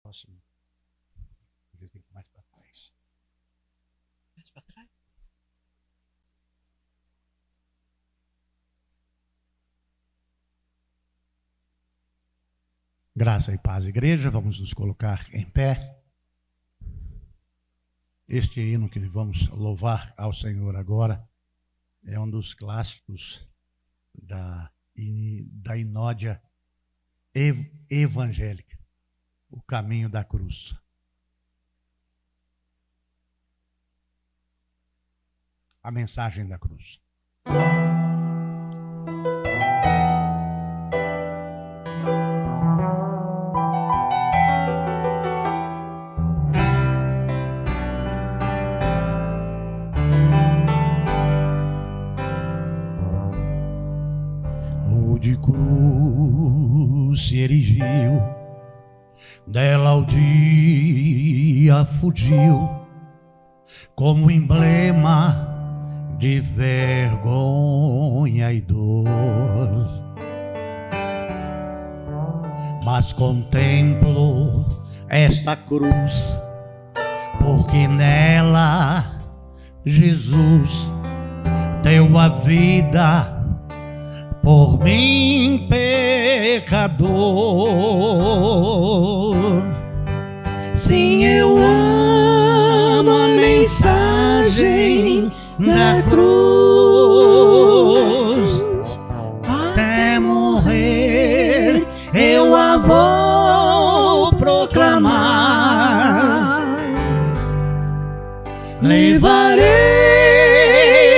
Próximo. Mais para trás. Mais para trás. Graça e paz, igreja. Vamos nos colocar em pé. Este hino que vamos louvar ao Senhor agora é um dos clássicos da inódia evangélica, o caminho da cruz. A mensagem da cruz. O de cruz se erigiu, dela o dia fugiu, como emblema de vergonha e dor. Mas contemplo esta cruz, porque nela Jesus deu a vida por mim, pecador. Sim, eu amo a mensagem da cruz. Até morrer eu a vou proclamar. Levarei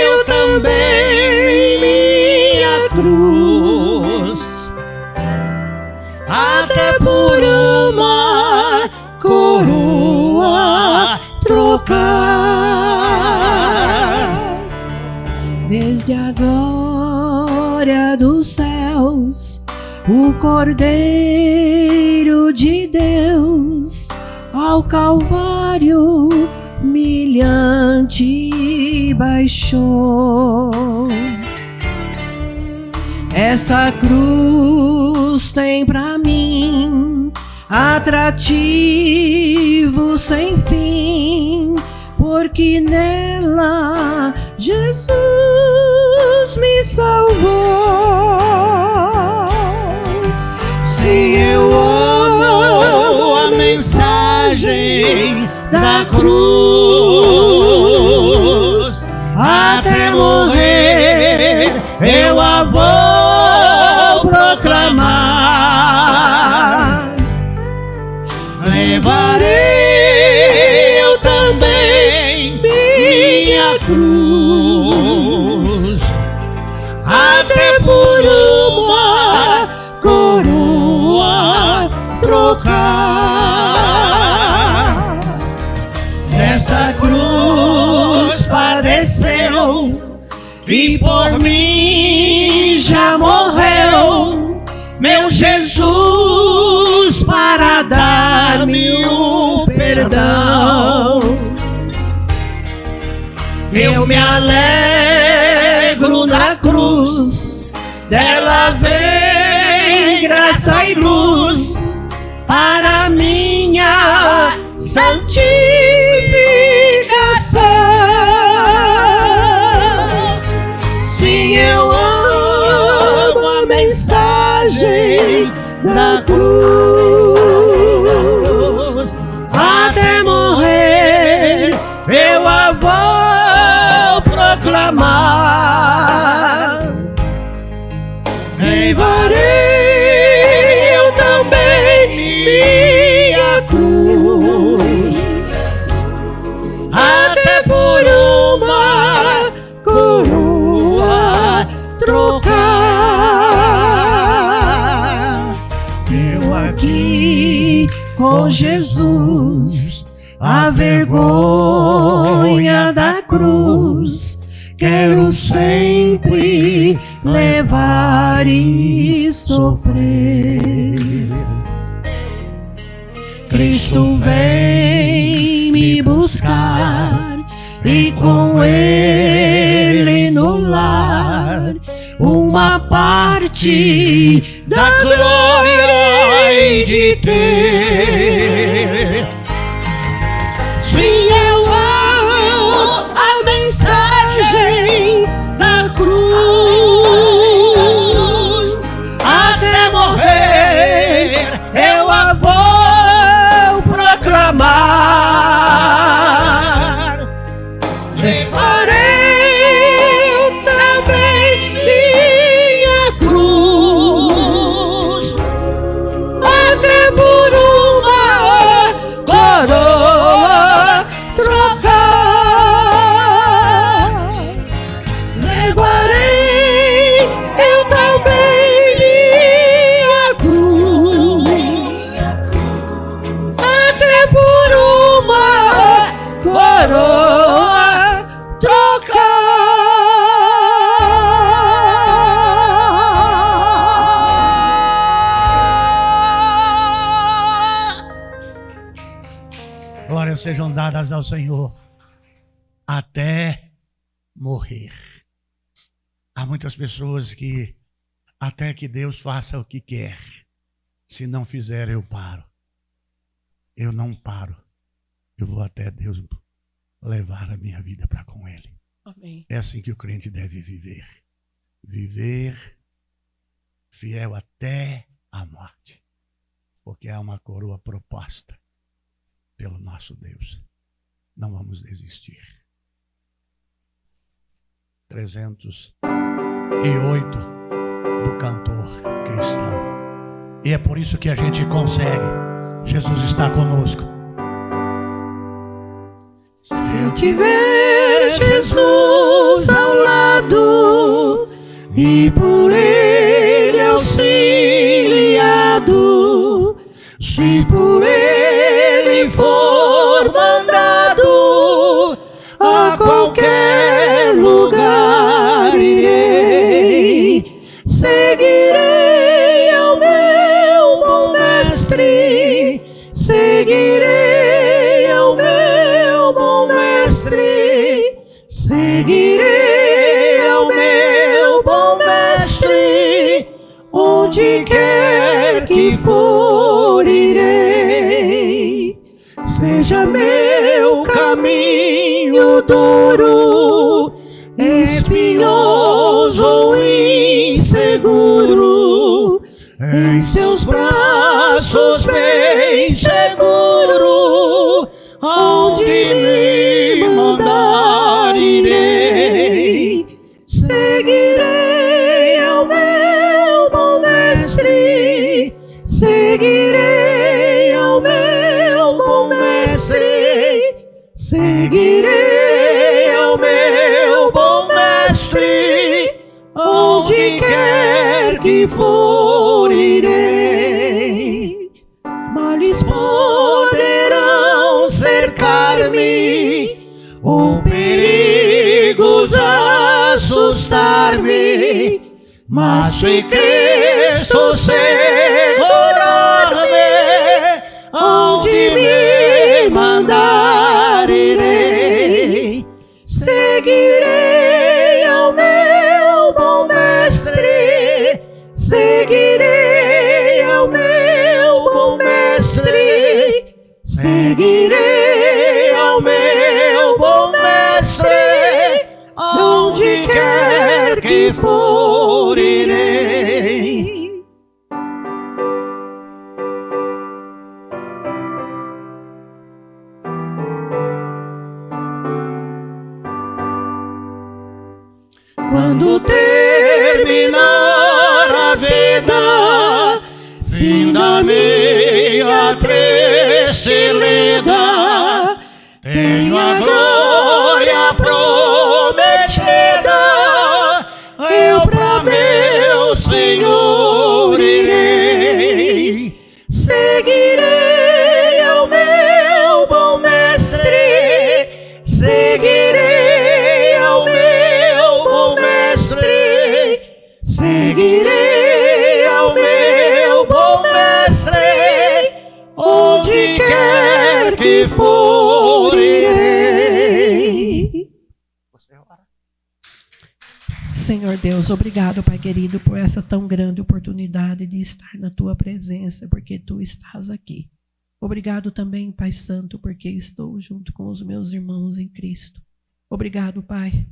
eu também minha cruz, até por uma coroa trocar. Desde a glória dos céus, o Cordeiro de Deus ao Calvário humilhante baixou. Essa cruz tem pra mim atrativo sem fim, porque nela Jesus me salvou. Se eu amo a mensagem da cruz, até morrer eu a vou proclamar. Levarei eu também minha cruz, até por uma coroa trocar. Nesta cruz padeceu e por mim já morreu meu Jesus para dar-me o perdão. Eu me alegro na cruz, dela vem graça e luz para minha santificação. Sim, eu amo a mensagem da cruz, até morrer eu a vou proclamar. Levarei eu também minha cruz, até por uma coroa trocar. Eu aqui com Jesus, a vergonha da cruz quero sempre levar e sofrer. Cristo vem me buscar e com Ele no lar uma parte da glória hei de ter. graças sejam dadas ao Senhor até morrer. Há muitas pessoas que até que Deus faça o que quer. Se não fizer, eu paro. Eu não paro. Eu vou até Deus levar a minha vida para com Ele. Amém. É assim que o crente deve viver. Viver fiel até a morte. Porque há uma coroa proposta pelo nosso Deus. Não vamos desistir. 308 do cantor cristão. E é por isso que a gente consegue. Jesus está conosco. Se eu tiver Jesus ao lado e por Ele auxiliado, se por Ele for mandado, a qualquer lugar irei, seguirei ao meu bom mestre, seguirei ao meu bom mestre, seguirei ao meu bom mestre, onde quer que for irei, seja meu caminho duro, espinhoso ou inseguro, em seus braços bem seguro, onde me mandar irei, seguirei ao meu bom mestre, seguirei ao meu bom mestre, seguirei ao meu bom mestre, onde quer que for irei. Males poderão cercar-me, ou perigos assustar-me, mas se Cristo segurar-me, onde me mandar irei, seguirei ao meu bom mestre, seguirei ao meu bom mestre, seguirei ao meu bom mestre, onde quer que for irei. Quando terminar a vida, fim da minha triste lida, tenho a glória prometida, eu pra meu Senhor irei, seguirei ao meu bom mestre, seguirei ao meu bom mestre, seguirei ao meu bom mestre, onde quer que for irei. Senhor Deus, obrigado, Pai querido, por essa tão grande oportunidade de estar na Tua presença, porque Tu estás aqui. Obrigado também, Pai Santo, porque estou junto com os meus irmãos em Cristo. Obrigado, Pai,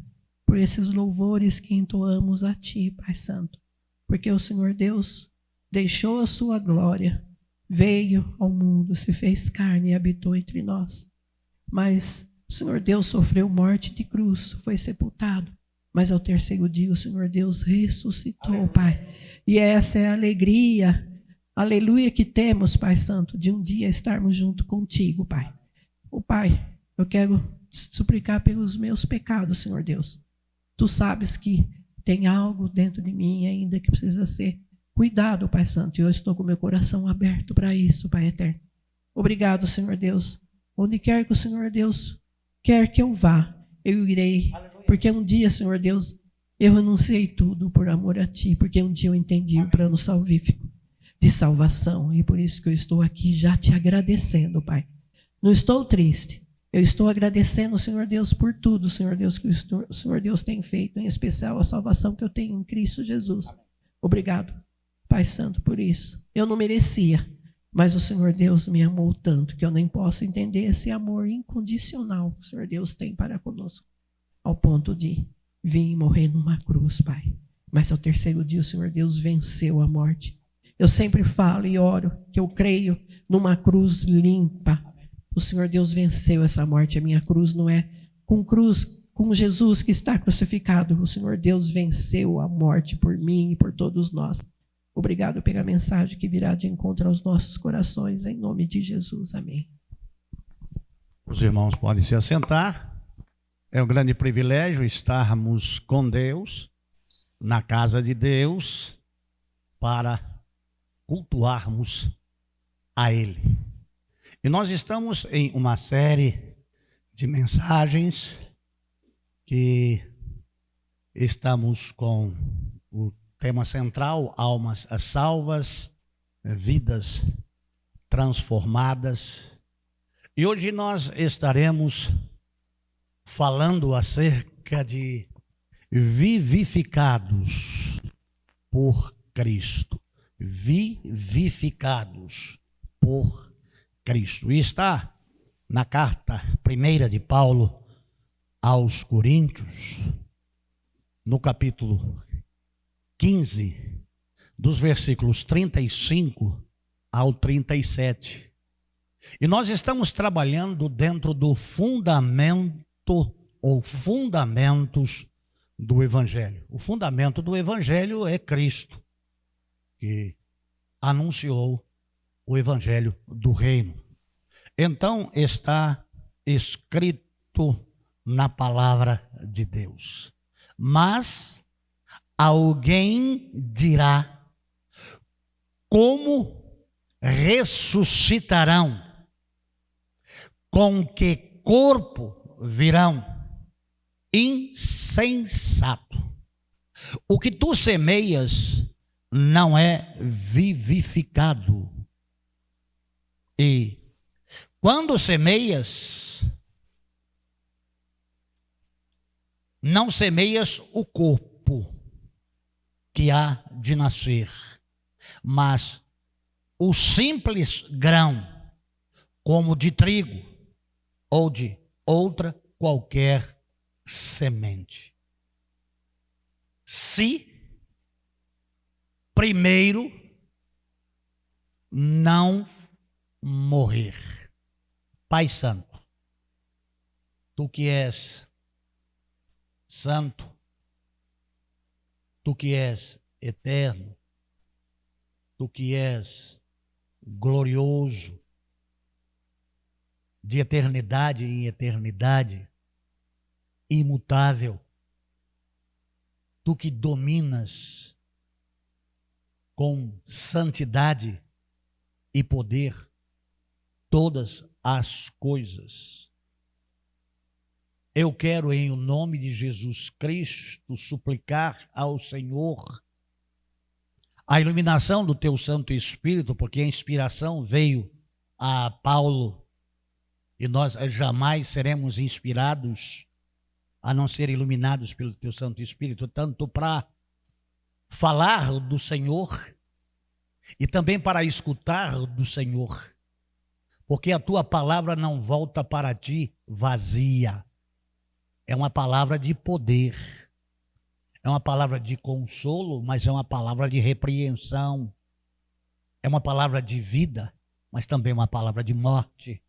por esses louvores que entoamos a Ti, Pai Santo, porque o Senhor Deus deixou a Sua glória, veio ao mundo, se fez carne e habitou entre nós. Mas o Senhor Deus sofreu morte de cruz, foi sepultado. Mas ao terceiro dia o Senhor Deus ressuscitou, Pai. E essa é a alegria, aleluia, que temos, Pai Santo, de um dia estarmos junto contigo, Pai. Ô Pai, eu quero suplicar pelos meus pecados, Senhor Deus. Tu sabes que tem algo dentro de mim ainda que precisa ser cuidado, Pai Santo. E eu estou com meu coração aberto para isso, Pai Eterno. Obrigado, Senhor Deus. Onde quer que o Senhor Deus quer que eu vá, eu irei. Porque um dia, Senhor Deus, eu renunciei tudo por amor a Ti, porque um dia eu entendi o plano salvífico de salvação, e por isso que eu estou aqui já Te agradecendo, Pai. Não estou triste, Eu estou agradecendo, Senhor Deus, por tudo, Senhor Deus, que o Senhor Deus tem feito, em especial a salvação que eu tenho em Cristo Jesus. Obrigado, Pai Santo, por isso. Eu não merecia, mas o Senhor Deus me amou tanto que eu nem posso entender esse amor incondicional que o Senhor Deus tem para conosco, ao ponto de vir morrer numa cruz, Pai. Mas ao terceiro dia o Senhor Deus venceu a morte. Eu sempre falo e oro que eu creio numa cruz limpa. O Senhor Deus venceu essa morte. A minha cruz não é com Jesus que está crucificado. O Senhor Deus venceu a morte por mim e por todos nós. Obrigado pela mensagem que virá de encontro aos nossos corações, em nome de Jesus. Amém. Os irmãos podem se assentar. É um grande privilégio estarmos com Deus, na casa de Deus, para cultuarmos a Ele. E nós estamos em uma série de mensagens que estamos com o tema central, almas salvas, vidas transformadas. E hoje nós estaremos falando acerca de vivificados por Cristo. Vivificados por Cristo. E está na carta 1 de Paulo aos Coríntios, no capítulo 15, dos versículos 35 ao 37. E nós estamos trabalhando dentro do fundamento ou fundamentos do Evangelho. O fundamento do Evangelho é Cristo, que anunciou o Evangelho do Reino. Então está escrito na palavra de Deus. Mas alguém dirá: como ressuscitarão? Com que corpo virão? Insensato. O que tu semeias não é vivificado. E quando semeias, não semeias o corpo que há de nascer, mas o simples grão, como de trigo ou de outra qualquer semente. Se primeiro não morrer. Pai Santo, tu que és santo, tu que és eterno, tu que és glorioso, de eternidade em eternidade, imutável, tu que dominas com santidade e poder todas as coisas. Eu quero, em o nome de Jesus Cristo, suplicar ao Senhor a iluminação do teu Santo Espírito, porque a inspiração veio a Paulo e nós jamais seremos inspirados a não ser iluminados pelo teu Santo Espírito, tanto para falar do Senhor e também para escutar do Senhor, porque a tua palavra não volta para ti vazia. É uma palavra de poder, é uma palavra de consolo, mas é uma palavra de repreensão, é uma palavra de vida, mas também uma palavra de morte.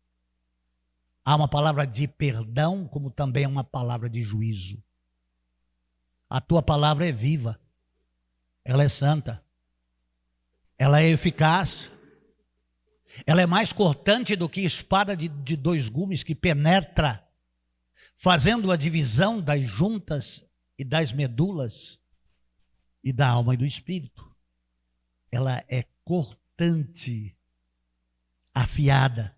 Há uma palavra de perdão, como também é uma palavra de juízo. A tua palavra é viva, ela é santa, ela é eficaz, ela é mais cortante do que espada de dois gumes, que penetra, fazendo a divisão das juntas e das medulas e da alma e do espírito. Ela é cortante, afiada,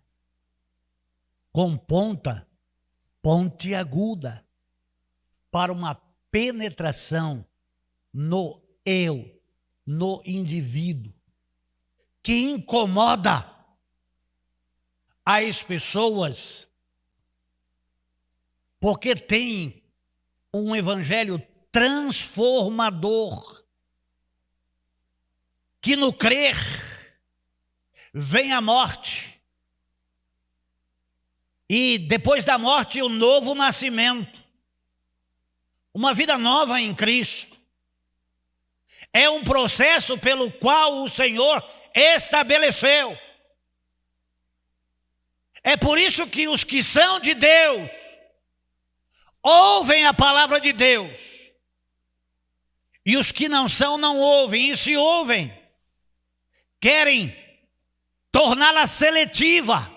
com ponte aguda, para uma penetração no eu, no indivíduo, que incomoda as pessoas porque tem um evangelho transformador, que no crer vem a morte, e depois da morte o novo nascimento, uma vida nova em Cristo. É um processo pelo qual o Senhor estabeleceu. É por isso que os que são de Deus ouvem a palavra de Deus, e os que não são não ouvem, e se ouvem, querem torná-la seletiva.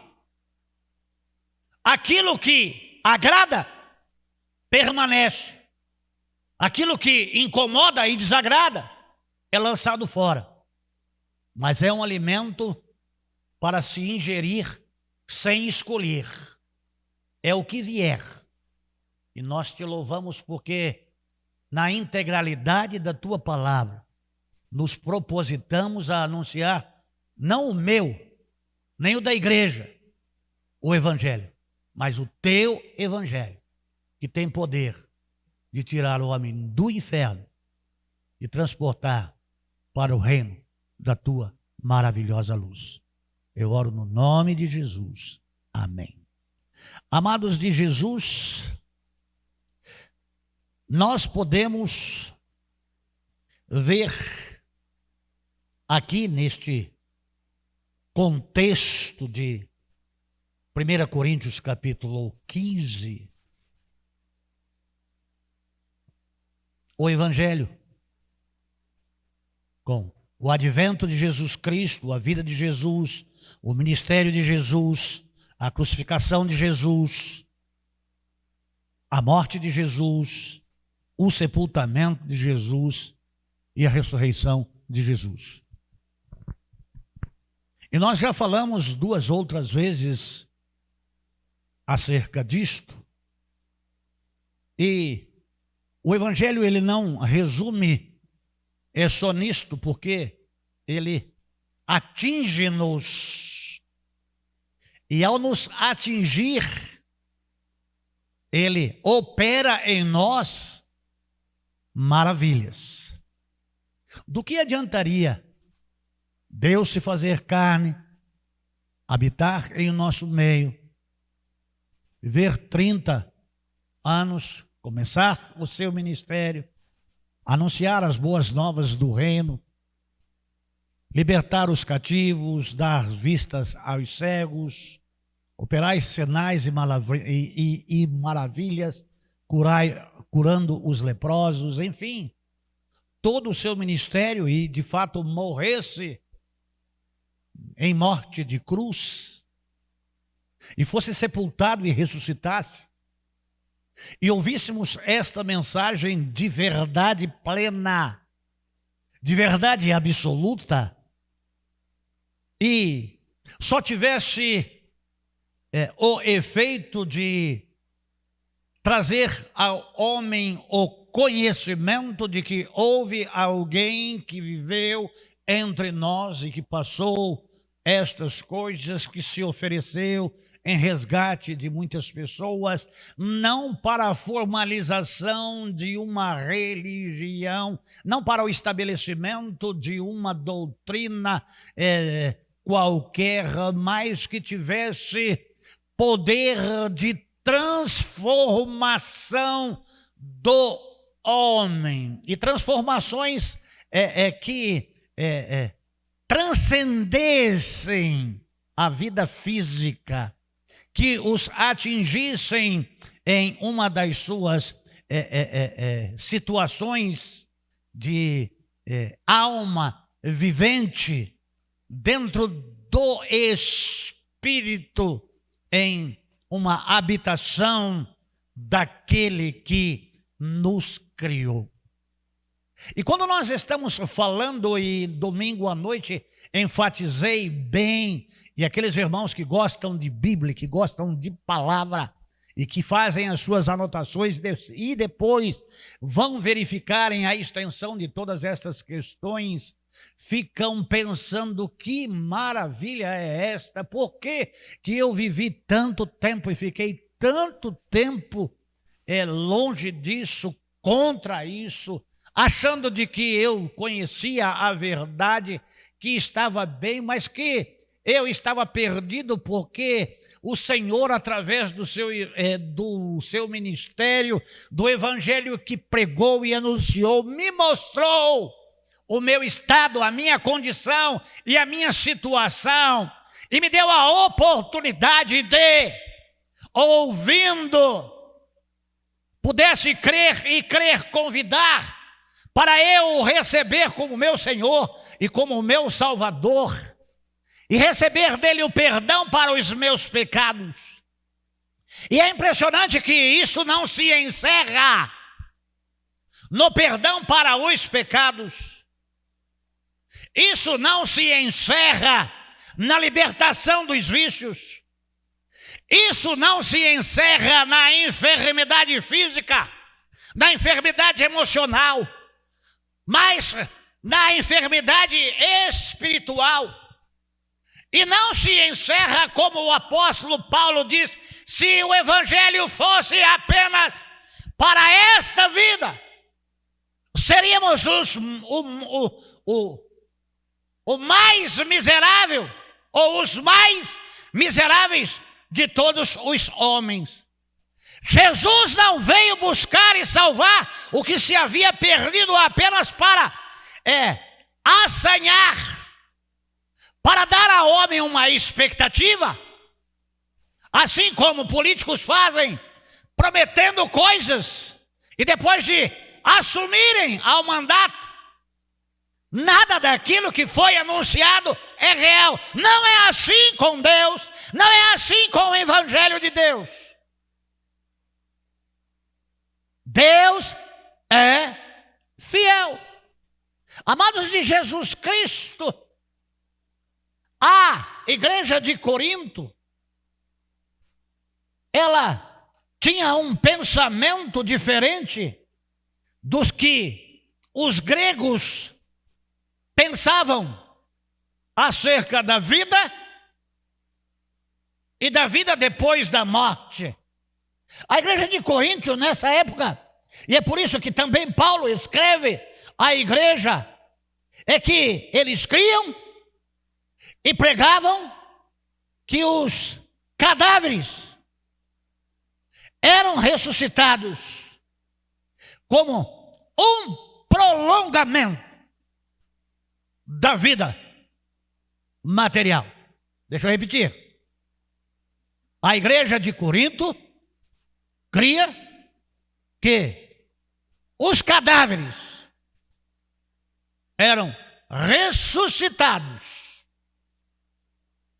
Aquilo que agrada, permanece. Aquilo que incomoda e desagrada, é lançado fora. Mas é um alimento para se ingerir sem escolher. É o que vier. E nós te louvamos porque, na integralidade da tua palavra, nos propositamos a anunciar, não o meu, nem o da igreja, o evangelho, mas o teu evangelho, que tem poder de tirar o homem do inferno e transportar para o reino da tua maravilhosa luz. Eu oro no nome de Jesus. Amém. Amados de Jesus, nós podemos ver aqui neste contexto de 1 Coríntios capítulo 15, o Evangelho, com o advento de Jesus Cristo, a vida de Jesus, o ministério de Jesus, a crucificação de Jesus, a morte de Jesus, o sepultamento de Jesus e a ressurreição de Jesus. E nós já falamos 2 outras vezes acerca disto, e o Evangelho ele não resume só nisto, porque ele atinge-nos, e ao nos atingir, ele opera em nós maravilhas. Do que adiantaria Deus se fazer carne, habitar em nosso meio, viver 30 anos, começar o seu ministério, anunciar as boas novas do reino, libertar os cativos, dar vistas aos cegos, operar sinais e maravilhas, curando os leprosos, enfim, todo o seu ministério, e de fato morresse em morte de cruz, e fosse sepultado e ressuscitasse, e ouvíssemos esta mensagem de verdade plena, de verdade absoluta, e só tivesse o efeito de trazer ao homem o conhecimento de que houve alguém que viveu entre nós e que passou estas coisas, que se ofereceu em resgate de muitas pessoas, não para a formalização de uma religião, não para o estabelecimento de uma doutrina qualquer, mas que tivesse poder de transformação do homem, e transformações que transcendessem a vida física, que os atingissem em uma das suas situações de alma vivente, dentro do espírito, em uma habitação daquele que nos criou. E quando nós estamos falando, e domingo à noite enfatizei bem, e aqueles irmãos que gostam de Bíblia, que gostam de palavra, e que fazem as suas anotações e depois vão verificarem a extensão de todas estas questões, ficam pensando: que maravilha é esta? Por que eu vivi tanto tempo e fiquei tanto tempo longe disso, contra isso, achando de que eu conhecia a verdade, que estava bem, mas que eu estava perdido porque o Senhor, através do seu ministério, do evangelho que pregou e anunciou, me mostrou o meu estado, a minha condição e a minha situação, e me deu a oportunidade de, ouvindo, pudesse crer convidar para eu receber como meu Senhor e como meu Salvador, e receber dele o perdão para os meus pecados. E é impressionante que isso não se encerra no perdão para os pecados. Isso não se encerra na libertação dos vícios. Isso não se encerra na enfermidade física, na enfermidade emocional, mas na enfermidade espiritual. E não se encerra, como o apóstolo Paulo diz, se o evangelho fosse apenas para esta vida, seríamos o mais miserável, ou os mais miseráveis de todos os homens. Jesus não veio buscar e salvar o que se havia perdido apenas para assanhar, para dar ao homem uma expectativa, assim como políticos fazem, prometendo coisas, e depois de assumirem ao mandato, nada daquilo que foi anunciado é real. Não é assim com Deus, não é assim com o evangelho de Deus. Deus é fiel. Amados de Jesus Cristo, a igreja de Corinto, ela tinha um pensamento diferente dos que os gregos pensavam acerca da vida e da vida depois da morte. A igreja de Corinto, nessa época, e é por isso que também Paulo escreve à igreja, é que eles criam e pregavam que os cadáveres eram ressuscitados como um prolongamento da vida material. Deixa eu repetir. A igreja de Corinto cria que os cadáveres eram ressuscitados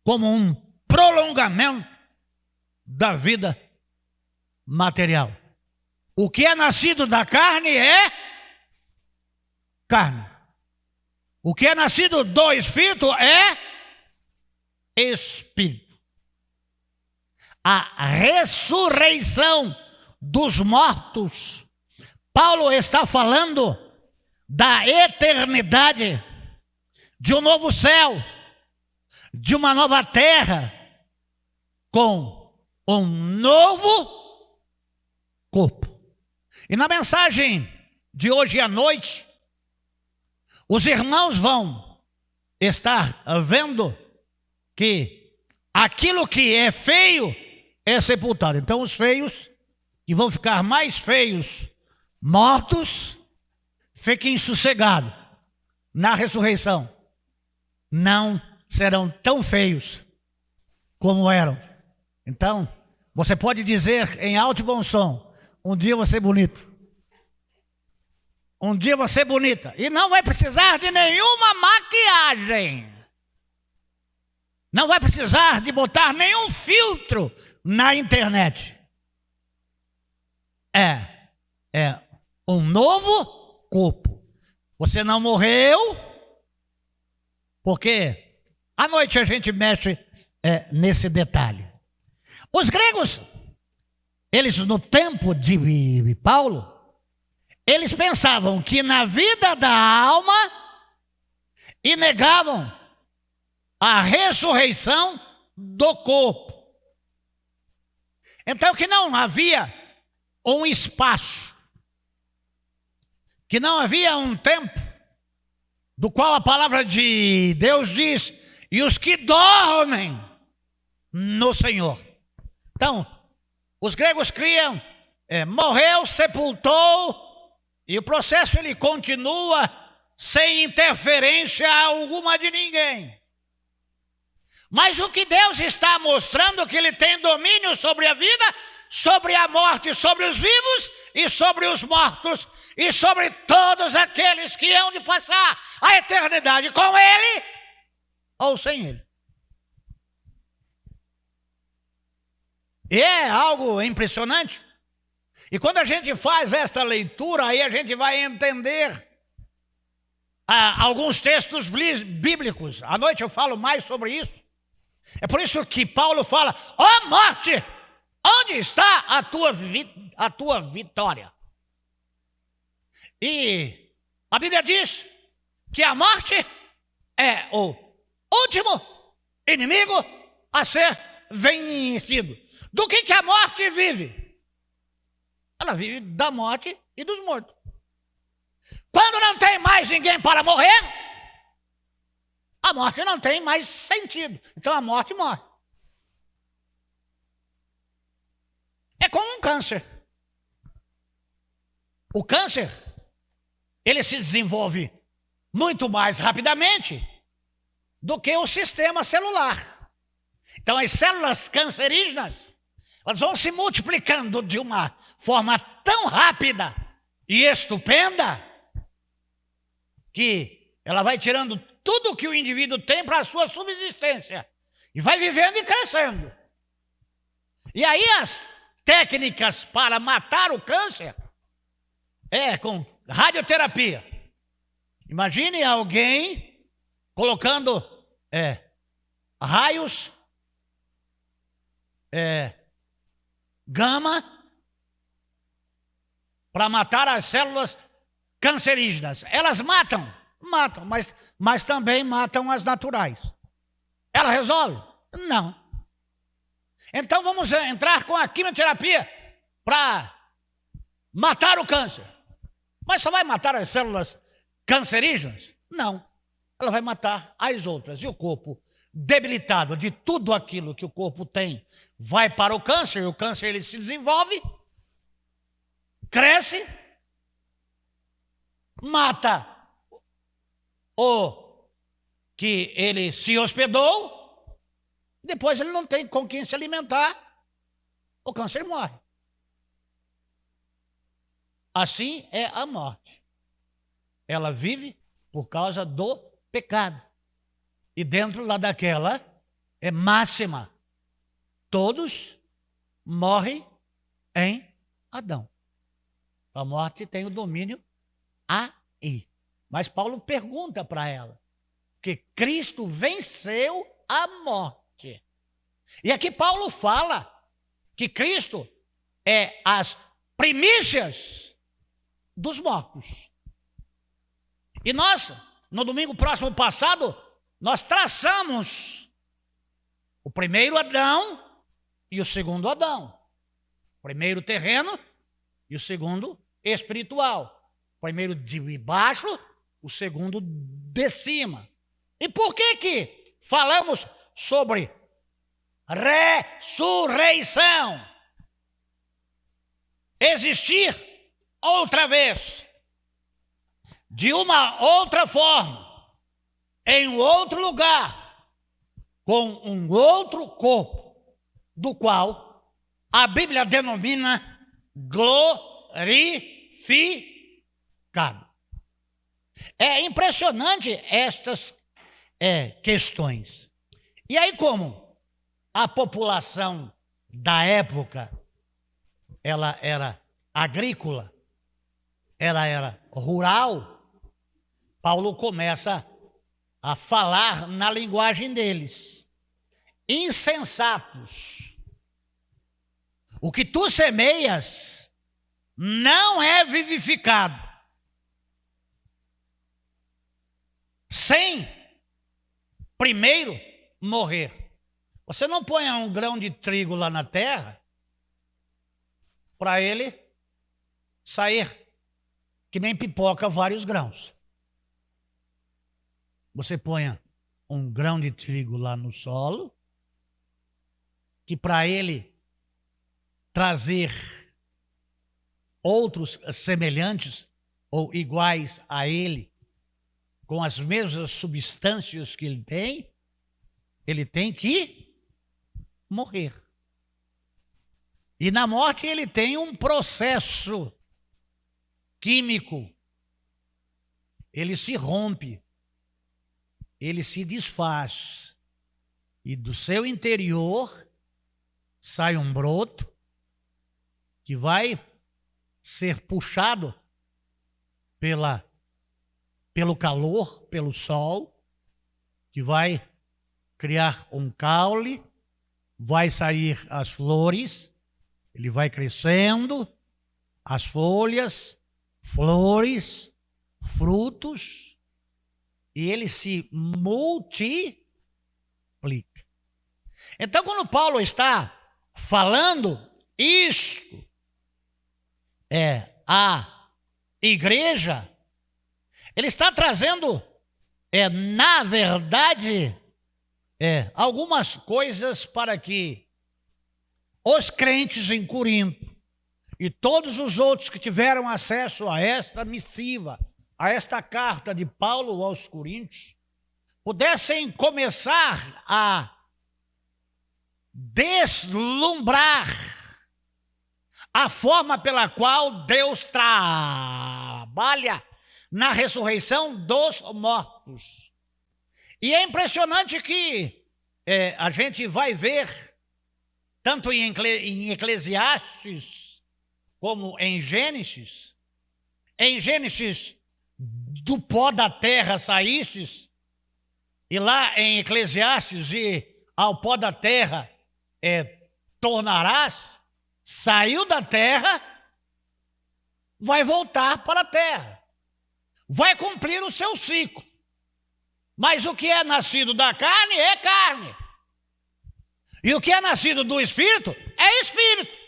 como um prolongamento da vida material. O que é nascido da carne é carne. O que é nascido do Espírito é Espírito. A ressurreição dos mortos. Paulo está falando da eternidade, de um novo céu, de uma nova terra, com um novo corpo. E na mensagem de hoje à noite, os irmãos vão estar vendo que aquilo que é feio é sepultado. Então os feios, que vão ficar mais feios, mortos, fiquem sossegados. Na ressurreição, não serão tão feios como eram. Então, você pode dizer em alto e bom som: um dia eu vou ser bonito. Um dia eu vou ser bonita. E não vai precisar de nenhuma maquiagem. Não vai precisar de botar nenhum filtro na internet. É um novo corpo. Você não morreu, porque à noite a gente mexe nesse detalhe. Os gregos, eles no tempo de Paulo, eles pensavam que na vida da alma e negavam a ressurreição do corpo. Então que não havia um espaço, que não havia um tempo, do qual a palavra de Deus diz, e os que dormem no Senhor. Então, os gregos criam, morreu, sepultou, e o processo ele continua sem interferência alguma de ninguém. Mas o que Deus está mostrando é que ele tem domínio sobre a vida, sobre a morte, sobre os vivos e sobre os mortos, e sobre todos aqueles que hão de passar a eternidade com ele ou sem ele. E é algo impressionante. E quando a gente faz esta leitura, aí a gente vai entender alguns textos bíblicos. À noite eu falo mais sobre isso. É por isso que Paulo fala: ó morte, onde está a tua vitória? E a Bíblia diz que a morte é o último inimigo a ser vencido. Do que a morte vive? Ela vive da morte e dos mortos. Quando não tem mais ninguém para morrer, a morte não tem mais sentido. Então a morte morre. É como um câncer. O câncer, ele se desenvolve muito mais rapidamente do que o sistema celular. Então as células cancerígenas, elas vão se multiplicando de uma forma tão rápida e estupenda que ela vai tirando tudo que o indivíduo tem para a sua subsistência e vai vivendo e crescendo. E aí as técnicas para matar o câncer é com radioterapia. Imagine alguém colocando raios gama para matar as células cancerígenas. Elas matam, mas também matam as naturais. Ela resolve? Não. Então vamos entrar com a quimioterapia para matar o câncer. Mas só vai matar as células cancerígenas? Não. Ela vai matar as outras. E o corpo, debilitado de tudo aquilo que o corpo tem, vai para o câncer. E o câncer ele se desenvolve, cresce, mata o que ele se hospedou, depois ele não tem com quem se alimentar, o câncer morre. Assim é a morte. Ela vive por causa do pecado. E dentro lá daquela é máxima. Todos morrem em Adão. A morte tem o domínio aí. Mas Paulo pergunta para ela, que Cristo venceu a morte. E aqui Paulo fala que Cristo é as primícias dos mortos. E nós, no domingo próximo passado, nós traçamos o primeiro Adão e o segundo Adão. O primeiro terreno e o segundo espiritual. O primeiro de baixo, o segundo de cima. E por que falamos sobre ressurreição? Existir outra vez, de uma outra forma, em um outro lugar, com um outro corpo, do qual a Bíblia denomina glorificado. É impressionante estas questões. E aí, como a população da época, ela era agrícola, ela era rural, Paulo começa a falar na linguagem deles. Insensatos. O que tu semeias não é vivificado sem primeiro morrer. Você não põe um grão de trigo lá na terra para ele sair que nem pipoca vários grãos. Você põe um grão de trigo lá no solo, que para ele trazer outros semelhantes ou iguais a ele, com as mesmas substâncias que ele tem que morrer. E na morte ele tem um processo químico. Ele se rompe, ele se desfaz. E do seu interior sai um broto que vai ser puxado pelo calor, pelo sol, que vai criar um caule, vai sair as flores, ele vai crescendo, as folhas, flores, frutos, e ele se multiplica. Então, quando Paulo está falando isto, a igreja, ele está trazendo, na verdade, algumas coisas para que os crentes em Corinto e todos os outros que tiveram acesso a esta missiva, a esta carta de Paulo aos Coríntios, pudessem começar a deslumbrar a forma pela qual Deus trabalha na ressurreição dos mortos. E é impressionante que a gente vai ver, tanto em Eclesiastes como em Gênesis, do pó da terra saístes, e lá em Eclesiastes, e ao pó da terra tornarás, saiu da terra, vai voltar para a terra, vai cumprir o seu ciclo. Mas o que é nascido da carne é carne, e o que é nascido do Espírito é Espírito.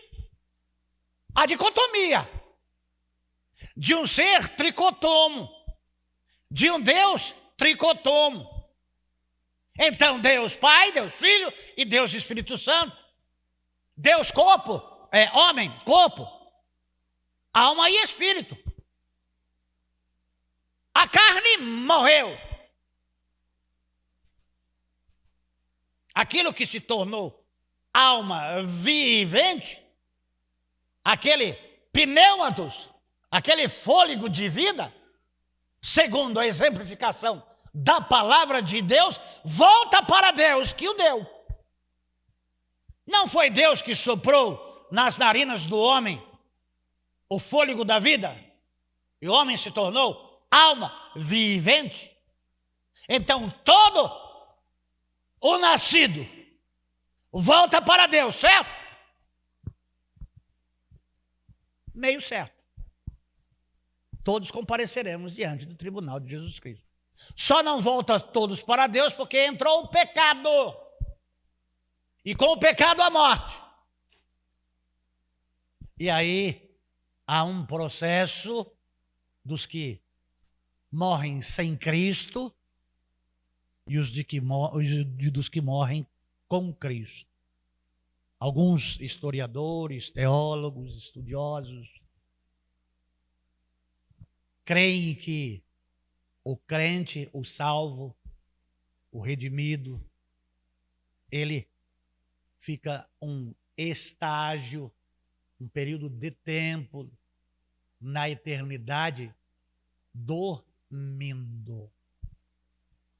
A dicotomia de um ser tricotomo, de um Deus tricotomo. Então Deus Pai, Deus Filho e Deus Espírito Santo. Deus corpo, homem, corpo, alma e espírito. A carne morreu. Aquilo que se tornou alma vivente, aquele pneumatos, aquele fôlego de vida, segundo a exemplificação da palavra de Deus, volta para Deus que o deu. Não foi Deus que soprou nas narinas do homem o fôlego da vida, e o homem se tornou alma vivente. Então todo o nascido volta para Deus, certo? Meio certo. Todos compareceremos diante do tribunal de Jesus Cristo. Só não volta todos para Deus porque entrou o pecado. E com o pecado a morte. E aí há um processo dos que morrem sem Cristo e dos que morrem com Cristo. Alguns historiadores, teólogos, estudiosos creem que o crente, o salvo, o redimido, ele fica um estágio, um período de tempo na eternidade dormindo.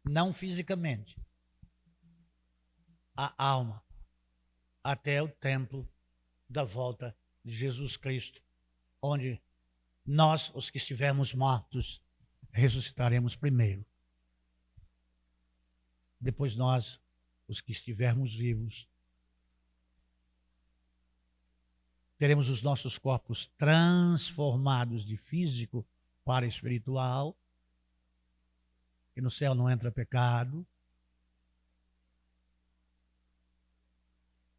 Não fisicamente. A alma. Até o tempo da volta de Jesus Cristo, onde nós, os que estivermos mortos, ressuscitaremos primeiro. Depois nós, os que estivermos vivos, teremos os nossos corpos transformados de físico para espiritual, e no céu não entra pecado,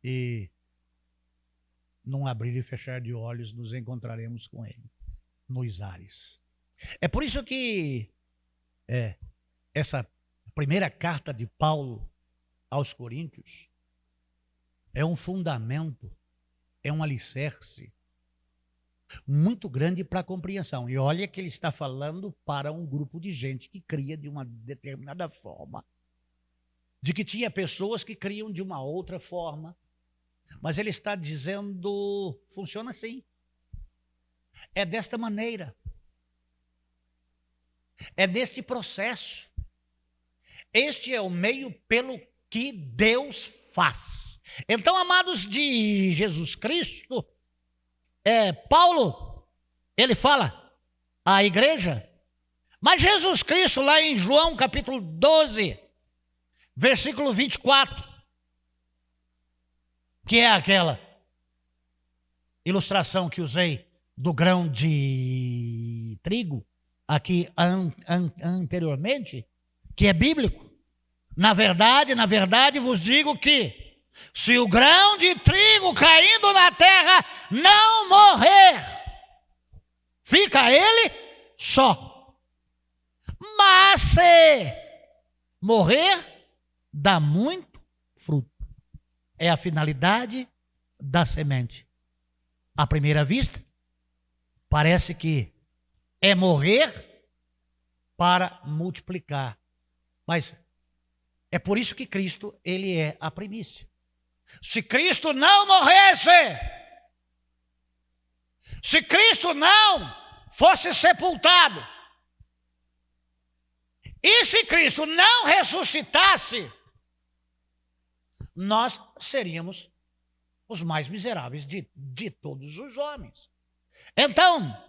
e num abrir e fechar de olhos nos encontraremos com Ele. nos ares. É por isso que essa primeira carta de Paulo aos Coríntios é um fundamento, é um alicerce muito grande para a compreensão. E olha que ele está falando para um grupo de gente que cria de uma determinada forma, de que tinha pessoas que criam de uma outra forma, mas ele está dizendo, funciona assim, é desta maneira, é deste processo, este é o meio pelo que Deus faz. Então, amados de Jesus Cristo, Paulo, ele fala à igreja, mas Jesus Cristo, lá em João capítulo 12, versículo 24, que é aquela ilustração que usei do grão de trigo, aqui anteriormente, que é bíblico. Na verdade vos digo que se o grão de trigo caindo na terra não morrer, fica ele só. Mas se morrer, dá muito fruto. É a finalidade da semente. À primeira vista, parece que é morrer para multiplicar. Mas é por isso que Cristo, ele é a primícia. Se Cristo não morresse, se Cristo não fosse sepultado, e se Cristo não ressuscitasse, nós seríamos os mais miseráveis de todos os homens. Então,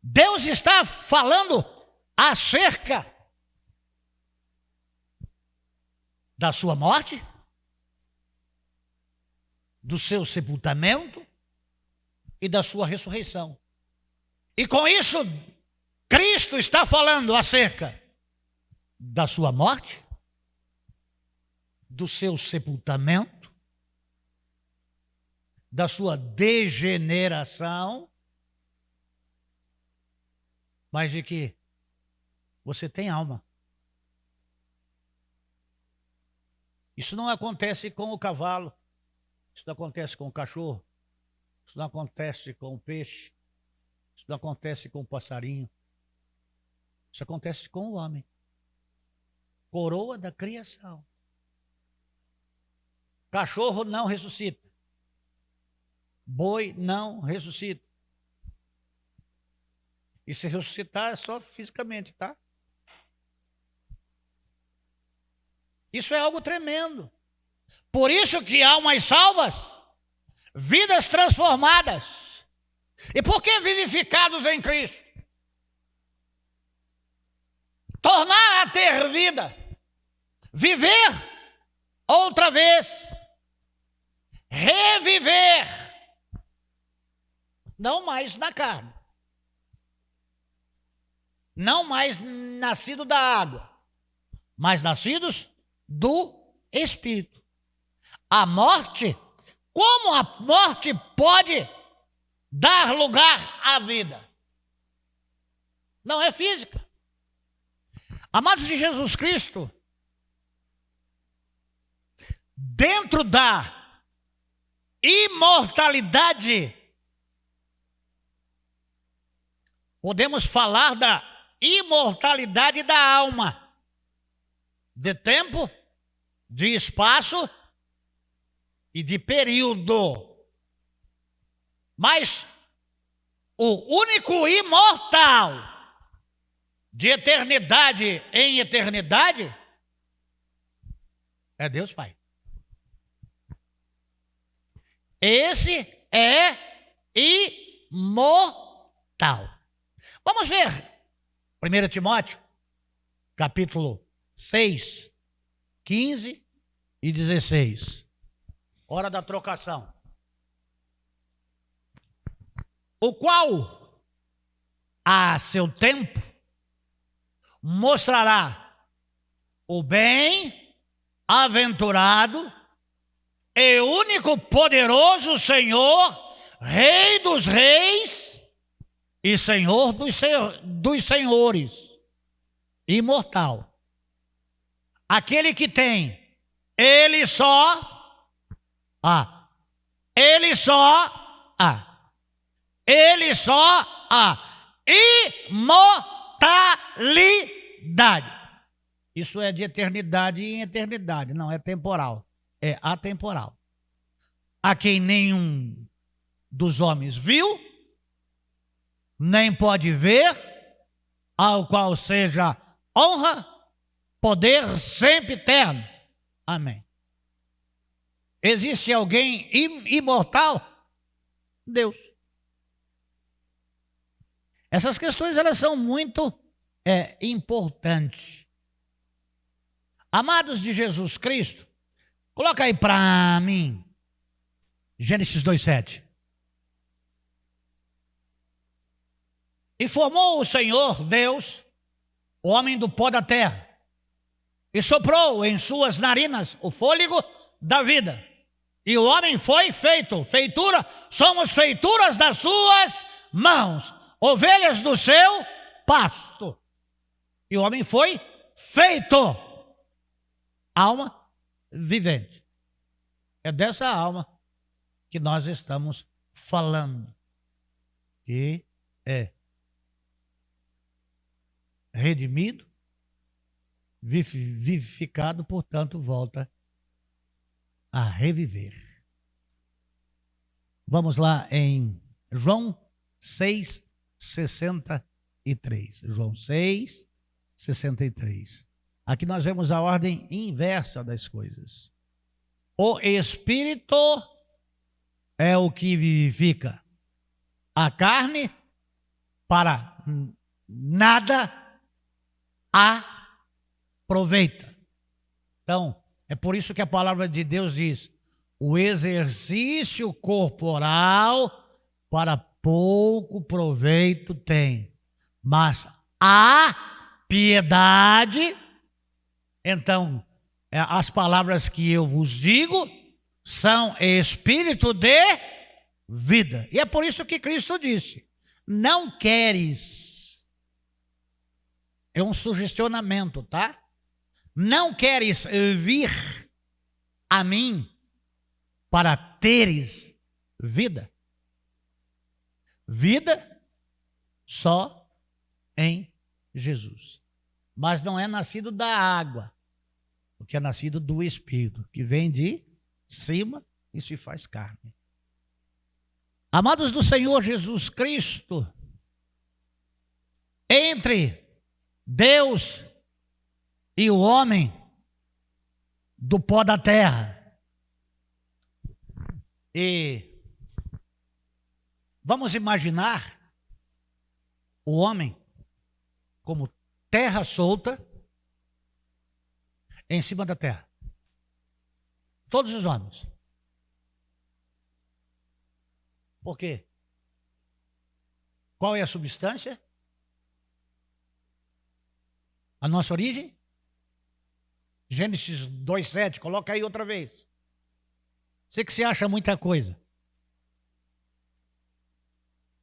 Deus está falando acerca da sua morte, do seu sepultamento e da sua ressurreição. E com isso, Cristo está falando acerca da sua morte, do seu sepultamento, da sua degeneração, mas de que você tem alma. Isso não acontece com o cavalo, isso não acontece com o cachorro, isso não acontece com o peixe, isso não acontece com o passarinho, isso acontece com o homem. Coroa da criação. Cachorro não ressuscita. Boi não ressuscita. E se ressuscitar é só fisicamente, tá? Isso é algo tremendo. Por isso que almas salvas, vidas transformadas. E por que vivificados em Cristo? Tornar a ter vida. Viver outra vez. Reviver. Não mais na carne. Não mais nascido da água, mas nascidos do Espírito. A morte, como a morte pode dar lugar à vida? Não é física. Amados de Jesus Cristo, dentro da imortalidade, podemos falar da imortalidade da alma, de tempo, de espaço e de período. Mas o único imortal de eternidade em eternidade é Deus Pai. Esse é imortal. Vamos ver 1 Timóteo, capítulo 6, 15 e 16. Hora da trocação. O qual, a seu tempo, mostrará o bem-aventurado e único poderoso Senhor, Rei dos reis e Senhor dos senhores, imortal. Aquele que tem, ele só há imortalidade. Isso é de eternidade em eternidade, não é temporal, é atemporal. A quem nenhum dos homens viu, nem pode ver, ao qual seja honra, poder sempre eterno. Amém. Existe alguém imortal? Deus. Essas questões, elas são muito importantes. Amados de Jesus Cristo, coloca aí para mim, Gênesis 2:7. E formou o Senhor Deus, o homem do pó da terra, e soprou em suas narinas o fôlego da vida. E o homem foi feito, feitura, somos feituras das suas mãos, ovelhas do seu pasto. E o homem foi feito alma vivente. É dessa alma que nós estamos falando, que é redimido, vivificado, portanto, volta a reviver. Vamos lá em João 6:63. João 6:63. Aqui nós vemos a ordem inversa das coisas. O Espírito é o que vivifica. A carne para nada aproveita. Então, é por isso que a palavra de Deus diz: o exercício corporal para pouco proveito tem, mas a piedade, então, as palavras que eu vos digo são espírito de vida. E é por isso que Cristo disse: não queres, é um sugestionamento, tá? Não queres vir a mim para teres vida? Vida só em Jesus. Mas não é nascido da água, porque é nascido do Espírito, que vem de cima e se faz carne. Amados do Senhor Jesus Cristo, entre Deus e o homem do pó da terra, e vamos imaginar o homem como terra solta em cima da terra. Todos os homens. Por quê? Qual é a substância? A nossa origem? Gênesis 2:7, coloca aí outra vez. Você que se acha muita coisa.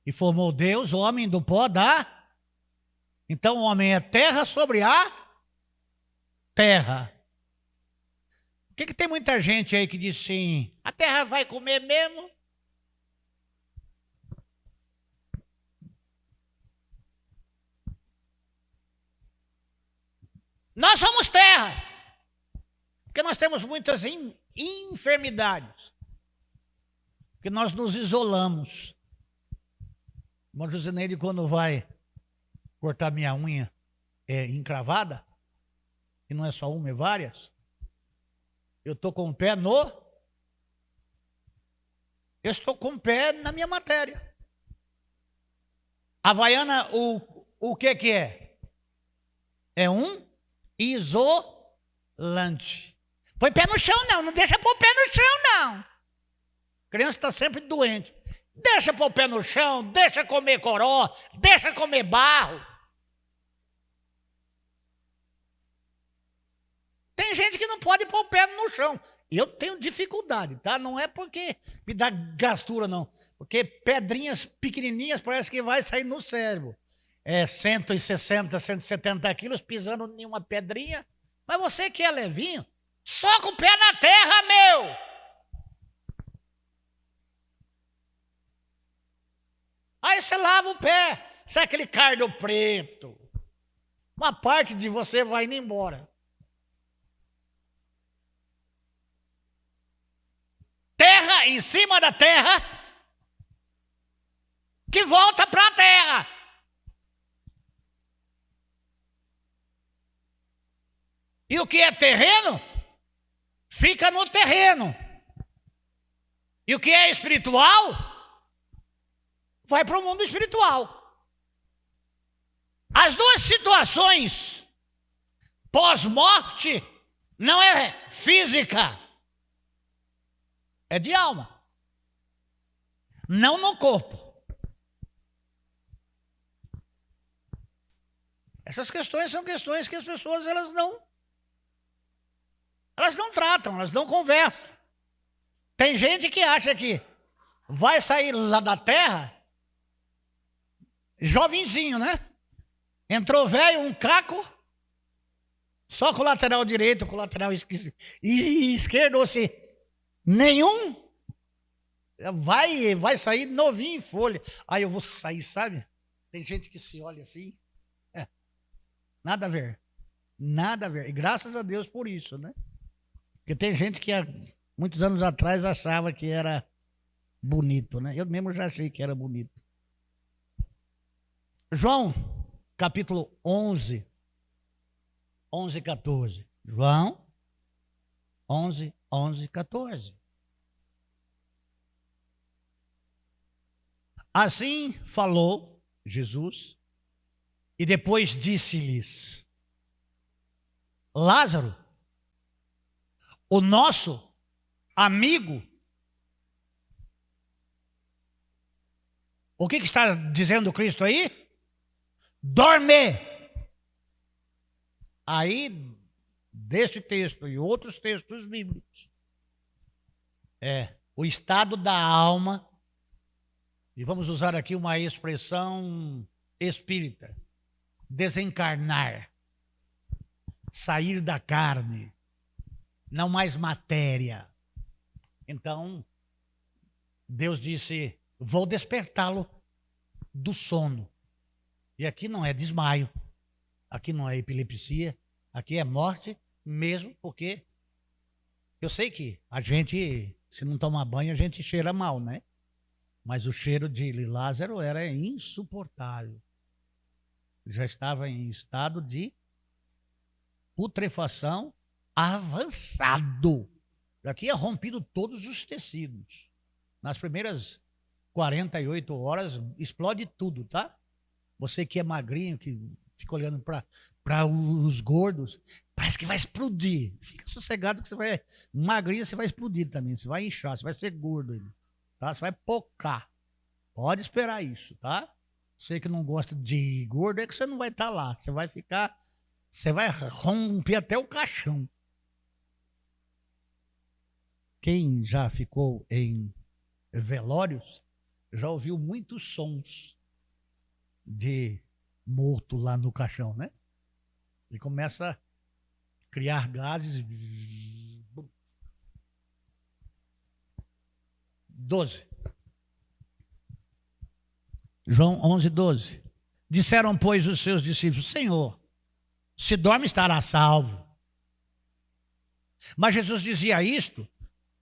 E formou Deus o homem do pó da... Então o homem é terra sobre a terra. Por que tem muita gente aí que diz assim: a terra vai comer mesmo? Nós somos terra. Porque nós temos muitas enfermidades. Porque nós nos isolamos. O irmão Josineide, quando vai cortar minha unha encravada, e não é só uma, é várias, eu estou com o pé eu estou com o pé na minha matéria. Havaiana, o que é? É um isolante. Põe pé no chão não deixa pôr o pé no chão não. A criança está sempre doente. Deixa pôr o pé no chão, deixa comer coró, deixa comer barro. Tem gente que não pode pôr o pé no chão. Eu tenho dificuldade, tá? Não é porque me dá gastura, não. Porque pedrinhas pequenininhas parece que vai sair no cérebro. 160, 170 quilos pisando em uma pedrinha. Mas você que é levinho, soca o pé na terra, meu! Aí você lava o pé. Sai aquele cardo preto. Uma parte de você vai indo embora. Terra em cima da terra, que volta para a terra. E o que é terreno, fica no terreno. E o que é espiritual, vai para o mundo espiritual. As duas situações pós-morte não é física, é de alma, não no corpo. Essas questões são questões que as pessoas elas não tratam, elas não conversam. Tem gente que acha que vai sair lá da terra jovenzinho, né? Entrou velho, um caco, só com o lateral direito, com o lateral esquerdo, ou se nenhum, vai sair novinho em folha. Aí eu vou sair, sabe? Tem gente que se olha assim, nada a ver, nada a ver. E graças a Deus por isso, né? Porque tem gente que há muitos anos atrás achava que era bonito, né? Eu mesmo já achei que era bonito. João, capítulo 11, 14. João, 11, 14. Assim falou Jesus e depois disse-lhes: Lázaro, o nosso amigo. O que está dizendo Cristo aí? Dorme. Aí, desse texto e outros textos bíblicos, o estado da alma, e vamos usar aqui uma expressão espírita, desencarnar, sair da carne, não mais matéria. Então, Deus disse: vou despertá-lo do sono. E aqui não é desmaio, aqui não é epilepsia, aqui é morte mesmo, porque eu sei que a gente, se não tomar banho, a gente cheira mal, né? Mas o cheiro de Lázaro era insuportável. Ele já estava em estado de putrefação avançado. Já tinha rompido todos os tecidos. Nas primeiras 48 horas, explode tudo, tá? Você que é magrinho, que fica olhando para os gordos, parece que vai explodir. Fica sossegado que você vai... Magrinho, você vai explodir também. Você vai inchar, você vai ser gordo. Tá? Você vai pocar. Pode esperar isso, tá? Você que não gosta de gordo, é que você não vai estar lá. Você vai ficar... Você vai romper até o caixão. Quem já ficou em velórios, já ouviu muitos sons de morto lá no caixão, né? Ele começa a criar gases. 12. João 11, 12. Disseram, pois, os seus discípulos: Senhor, se dorme, estará salvo. Mas Jesus dizia isto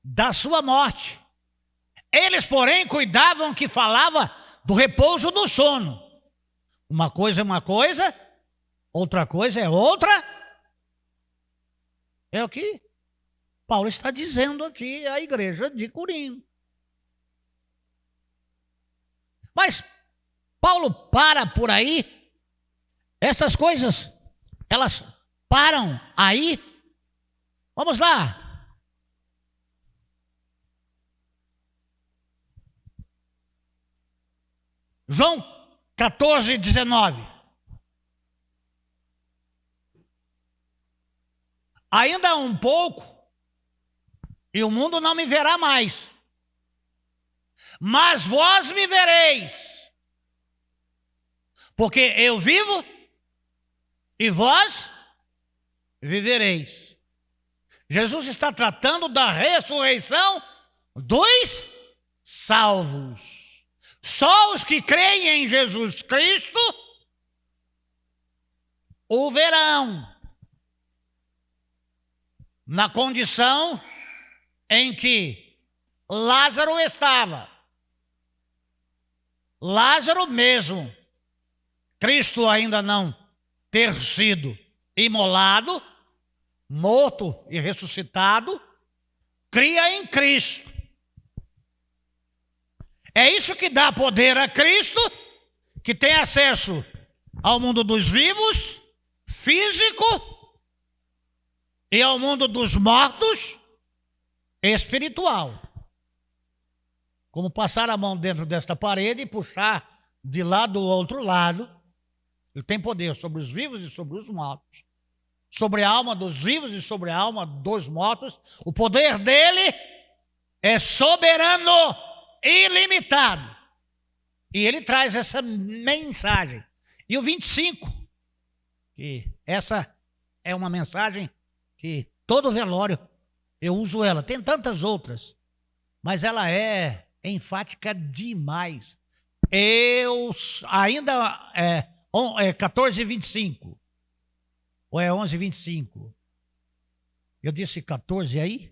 da sua morte. Eles, porém, cuidavam que falava do repouso do sono. Uma coisa é uma coisa, outra coisa é outra. É o que Paulo está dizendo aqui à igreja de Corinto. Mas Paulo para por aí. Essas coisas, elas param aí. Vamos lá. João 14, 19. Ainda um pouco, e o mundo não me verá mais. mas vós me vereis, porque eu vivo e vós vivereis. Jesus está tratando da ressurreição dos salvos. Só os que creem em Jesus Cristo o verão, na condição em que Lázaro estava. Lázaro mesmo, Cristo ainda não ter sido imolado, morto e ressuscitado, cria em Cristo. É isso que dá poder a Cristo, que tem acesso ao mundo dos vivos, físico, e ao mundo dos mortos, espiritual. Como passar a mão dentro desta parede e puxar de lá do outro lado. Ele tem poder sobre os vivos e sobre os mortos. Sobre a alma dos vivos e sobre a alma dos mortos. O poder dele é soberano, ilimitado. E ele traz essa mensagem. E o 25, que essa é uma mensagem que todo velório eu uso ela. Tem tantas outras, mas ela é enfática demais. Eu ainda 14:25 ou é 11:25? Eu disse 14 aí?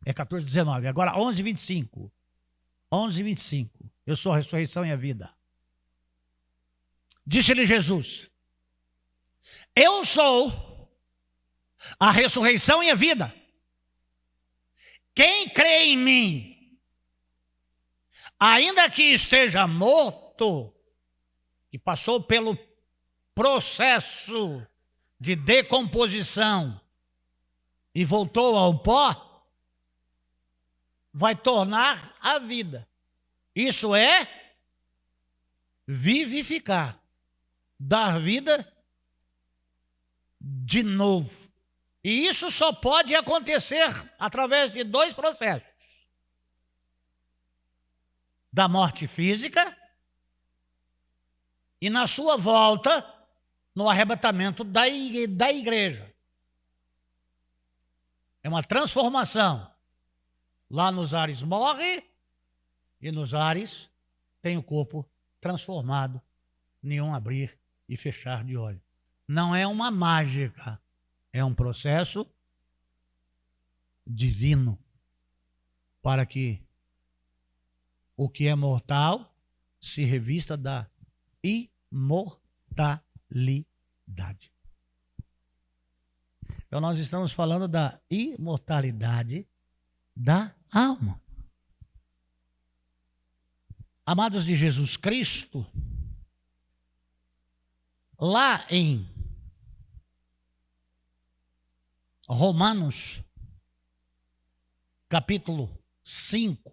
É 14:19. Agora 11:25. 11:25. Eu sou a ressurreição e a vida. Disse-lhe Jesus: eu sou a ressurreição e a vida. Quem crê em mim, ainda que esteja morto, e passou pelo processo de decomposição e voltou ao pó, vai tornar a vida. Isso é vivificar, dar vida de novo. E isso só pode acontecer através de dois processos: da morte física e na sua volta no arrebatamento da igreja. É uma transformação. Lá nos ares morre e nos ares tem o corpo transformado, nenhum abrir e fechar de olho. Não é uma mágica, é um processo divino para que o que é mortal se revista da imortalidade. Então nós estamos falando da imortalidade da alma. Amados de Jesus Cristo, lá em Romanos, capítulo 5,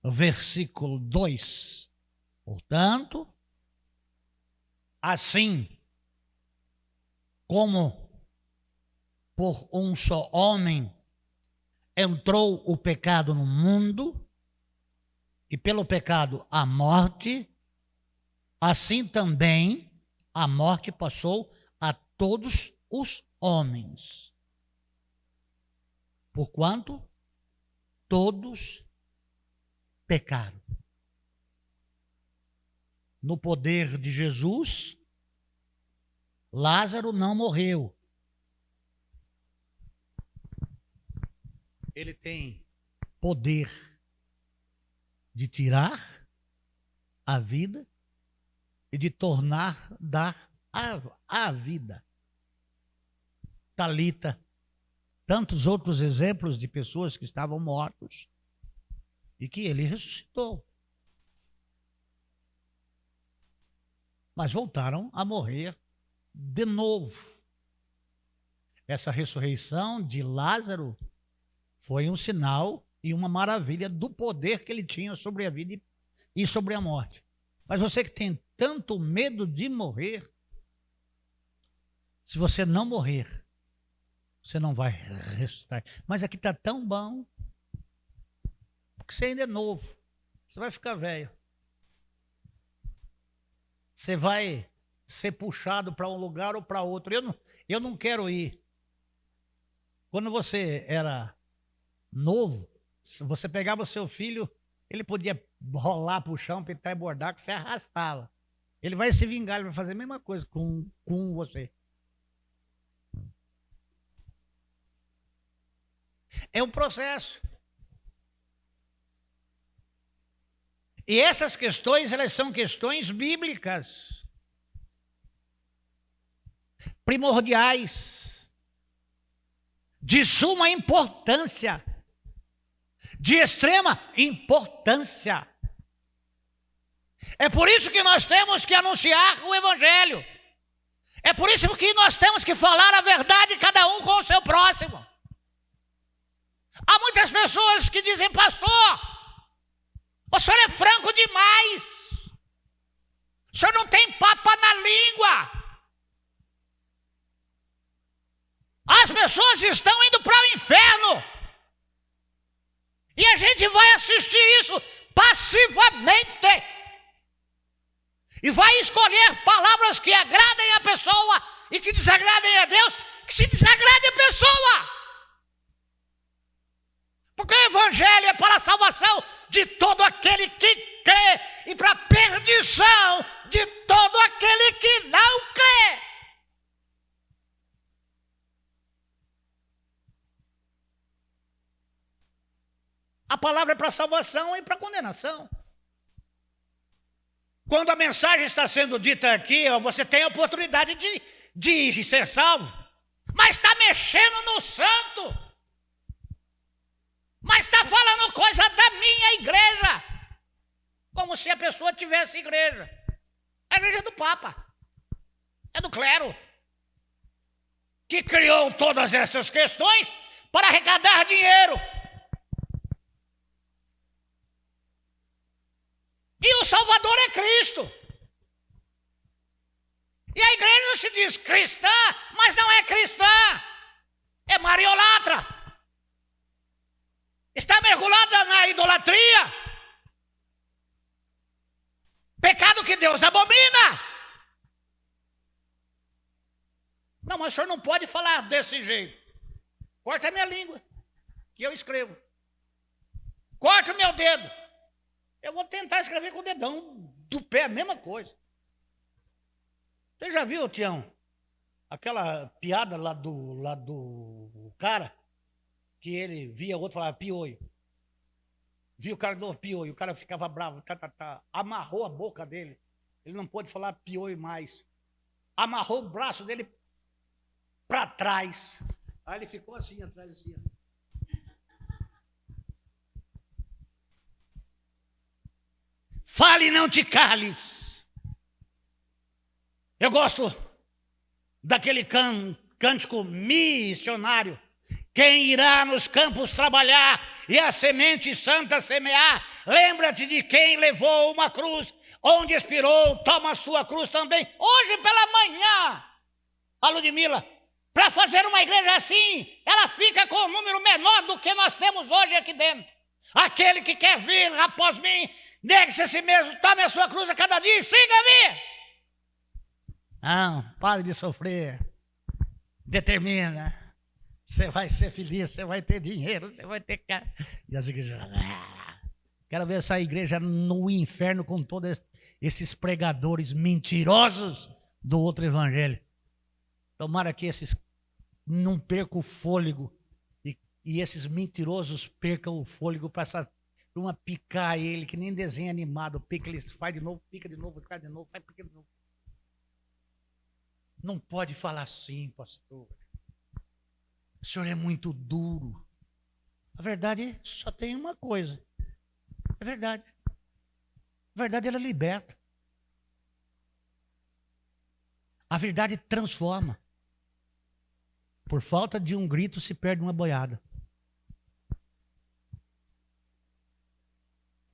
versículo 2. Portanto, assim como por um só homem entrou o pecado no mundo, e pelo pecado a morte, assim também a morte passou a todos os homens, porquanto todos pecaram. No poder de Jesus, Lázaro não morreu. Ele tem poder de tirar a vida e de dar a vida. Talita, tantos outros exemplos de pessoas que estavam mortos e que ele ressuscitou. Mas voltaram a morrer de novo. Essa ressurreição de Lázaro foi um sinal e uma maravilha do poder que ele tinha sobre a vida e sobre a morte. Mas você que tem tanto medo de morrer, se você não morrer, você não vai ressuscitar. Mas aqui está tão bom, porque você ainda é novo. Você vai ficar velho. Você vai ser puxado para um lugar ou para outro. Eu não quero ir. Quando você era novo, você pegava o seu filho, ele podia rolar para o chão, pintar e bordar, que você arrastava. Ele vai se vingar, ele vai fazer a mesma coisa com você. É um processo. E essas questões, elas são questões bíblicas, primordiais, de suma importância, de extrema importância. É por isso que nós temos que anunciar o Evangelho. É por isso que nós temos que falar a verdade, cada um com o seu próximo. Há muitas pessoas que dizem, pastor, o senhor é franco demais. O senhor não tem papa na língua. As pessoas estão indo para o inferno. E a gente vai assistir isso passivamente. E vai escolher palavras que agradem a pessoa e que desagradem a Deus, que se desagradem a pessoa. Porque o Evangelho é para a salvação de todo aquele que crê e para a perdição de todo aquele que não crê. A palavra é para salvação e para condenação. Quando a mensagem está sendo dita aqui, você tem a oportunidade de ser salvo, mas está mexendo no santo. Mas está falando coisa da minha igreja. Como se a pessoa tivesse igreja. A igreja é do Papa. É do clero. Que criou todas essas questões para arrecadar dinheiro. E o Salvador é Cristo. E a igreja se diz cristã, mas não é cristã. É mariolatra. Está mergulhada na idolatria. Pecado que Deus abomina. Não, mas o senhor não pode falar desse jeito. Corta a minha língua, que eu escrevo. Corta o meu dedo. Eu vou tentar escrever com o dedão do pé, a mesma coisa. Você já viu, Tião, aquela piada lá do cara, que ele via o outro falar pioio. Viu o cara novo pioio, o cara ficava bravo, amarrou a boca dele. Ele não pôde falar pioio mais. Amarrou o braço dele para trás. Aí ele ficou assim, atrás assim. Fale e não te cales. Eu gosto daquele cântico missionário. Quem irá nos campos trabalhar e a semente santa semear, lembra-te de quem levou uma cruz, onde expirou, toma a sua cruz também. Hoje pela manhã, a Ludmila, para fazer uma igreja assim, ela fica com um número menor do que nós temos hoje aqui dentro. Aquele que quer vir após mim, negue-se a si mesmo, tome a sua cruz a cada dia e siga-me. Não, pare de sofrer. Determina. Você vai ser feliz, você vai ter dinheiro, você vai ter casa. E as igrejas... Quero ver essa igreja no inferno com todos esses pregadores mentirosos do outro evangelho. Tomara que esses não percam o fôlego e esses mentirosos percam o fôlego para uma picar ele, que nem desenho animado. Pica, eles faz de novo, pica de novo, faz de novo, faz pica de novo. Não pode falar assim, pastor. O senhor é muito duro. A verdade só tem uma coisa. É verdade. A verdade, ela liberta. A verdade transforma. Por falta de um grito se perde uma boiada.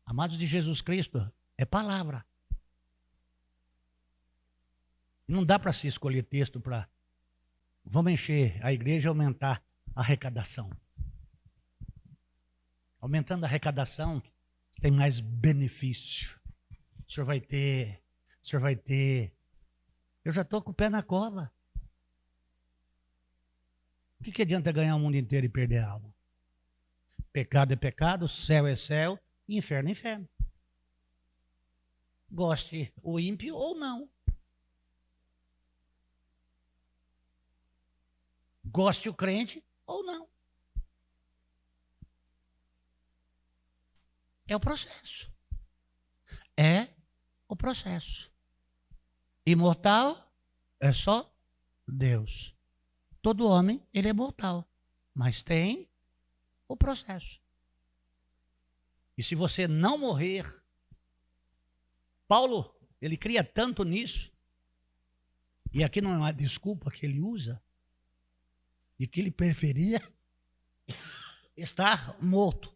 Amados de Jesus Cristo, é palavra. Não dá para se escolher texto para... Vamos encher a igreja e aumentar a arrecadação. Aumentando a arrecadação, tem mais benefício. O senhor vai ter. Eu já estou com o pé na cova. O que adianta ganhar o mundo inteiro e perder a alma? Pecado é pecado, céu é céu, inferno é inferno. Goste o ímpio ou não. Goste o crente ou não. É o processo. É o processo. Imortal é só Deus. Todo homem, ele é mortal, mas tem o processo. E se você não morrer, Paulo, ele cria tanto nisso, e aqui não é uma desculpa que ele usa, de que ele preferia estar morto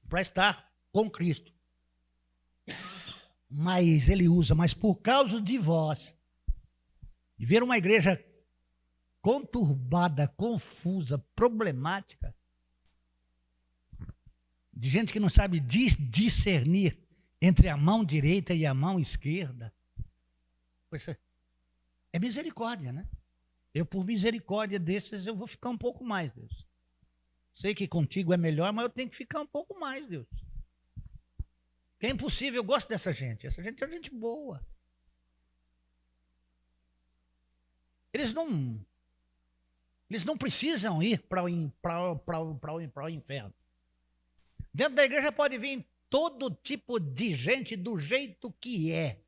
para estar com Cristo. Mas ele usa, mas por causa de vós, e ver uma igreja conturbada, confusa, problemática, de gente que não sabe discernir entre a mão direita e a mão esquerda. Pois é misericórdia, né? Eu, por misericórdia desses, eu vou ficar um pouco mais, Deus. Sei que contigo é melhor, mas eu tenho que ficar um pouco mais, Deus. Que é impossível, eu gosto dessa gente. Essa gente é gente boa. Eles não precisam ir para o inferno. Dentro da igreja pode vir todo tipo de gente do jeito que é.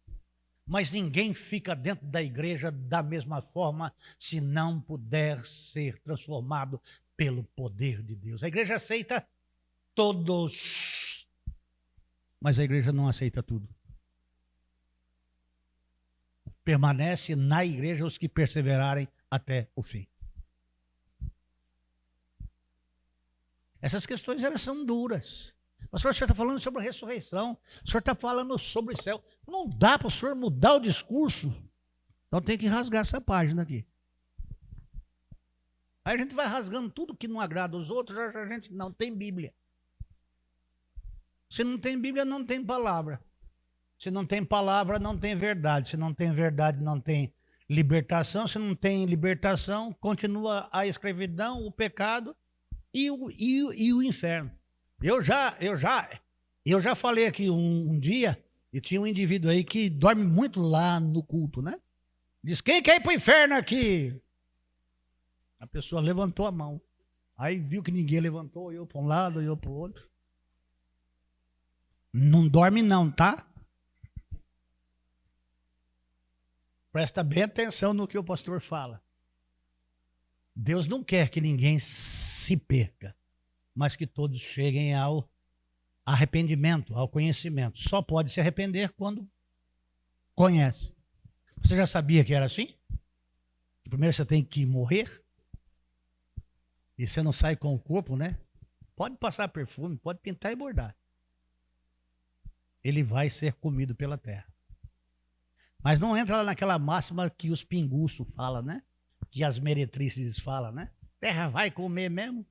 Mas ninguém fica dentro da igreja da mesma forma se não puder ser transformado pelo poder de Deus. A igreja aceita todos, mas a igreja não aceita tudo. Permanece na igreja os que perseverarem até o fim. Essas questões, elas são duras. Pastor, o senhor está falando sobre a ressurreição, o senhor está falando sobre o céu. Não dá para o senhor mudar o discurso. Então tem que rasgar essa página aqui. Aí a gente vai rasgando tudo que não agrada aos outros, a gente não tem Bíblia. Se não tem Bíblia, não tem palavra. Se não tem palavra, não tem verdade. Se não tem verdade, não tem libertação. Se não tem libertação, continua a escravidão, o pecado e o inferno. Eu já falei aqui um dia, e tinha um indivíduo aí que dorme muito lá no culto, né? Diz, quem quer ir para o inferno aqui? A pessoa levantou a mão. Aí viu que ninguém levantou, eu para um lado, eu para o outro. Não dorme não, tá? Presta bem atenção no que o pastor fala. Deus não quer que ninguém se perca, mas que todos cheguem ao arrependimento, ao conhecimento. Só pode se arrepender quando conhece. Você já sabia que era assim? Que primeiro você tem que morrer, e você não sai com o corpo, né? Pode passar perfume, pode pintar e bordar. Ele vai ser comido pela terra. Mas não entra lá naquela máxima que os pinguços falam, né? Que as meretrizes falam, né? Terra vai comer mesmo.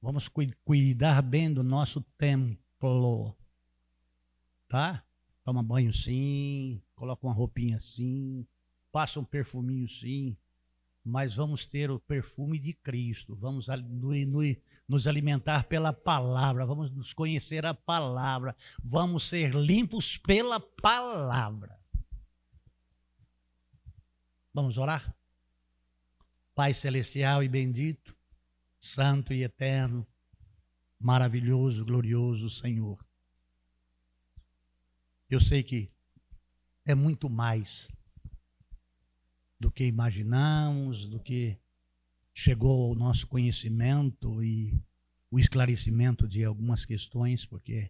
Vamos cuidar bem do nosso templo. Tá? Toma banho sim, coloca uma roupinha sim, passa um perfuminho sim, mas vamos ter o perfume de Cristo. Vamos nos alimentar pela palavra, vamos nos conhecer a palavra, vamos ser limpos pela palavra. Vamos orar? Pai celestial e bendito, santo e eterno, maravilhoso, glorioso Senhor. Eu sei que é muito mais do que imaginamos, do que chegou ao nosso conhecimento e o esclarecimento de algumas questões, porque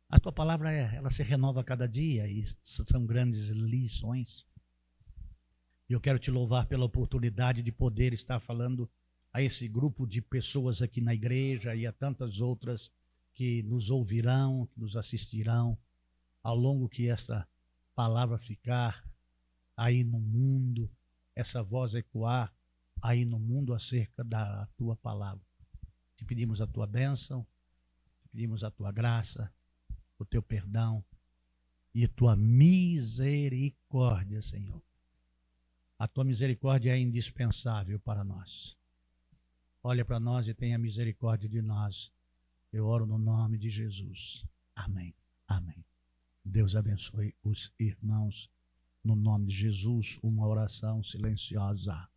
a tua palavra ela se renova a cada dia e são grandes lições. E eu quero te louvar pela oportunidade de poder estar falando a esse grupo de pessoas aqui na igreja e a tantas outras que nos ouvirão, que nos assistirão, ao longo que essa palavra ficar aí no mundo, essa voz ecoar aí no mundo acerca da tua palavra. Te pedimos a tua bênção, te Pedimos a tua graça, o teu perdão e tua misericórdia, Senhor. A tua misericórdia é indispensável para nós. Olha para nós e tenha misericórdia de nós. Eu oro no nome de Jesus. Amém. Amém. Deus abençoe os irmãos. No nome de Jesus, uma oração silenciosa.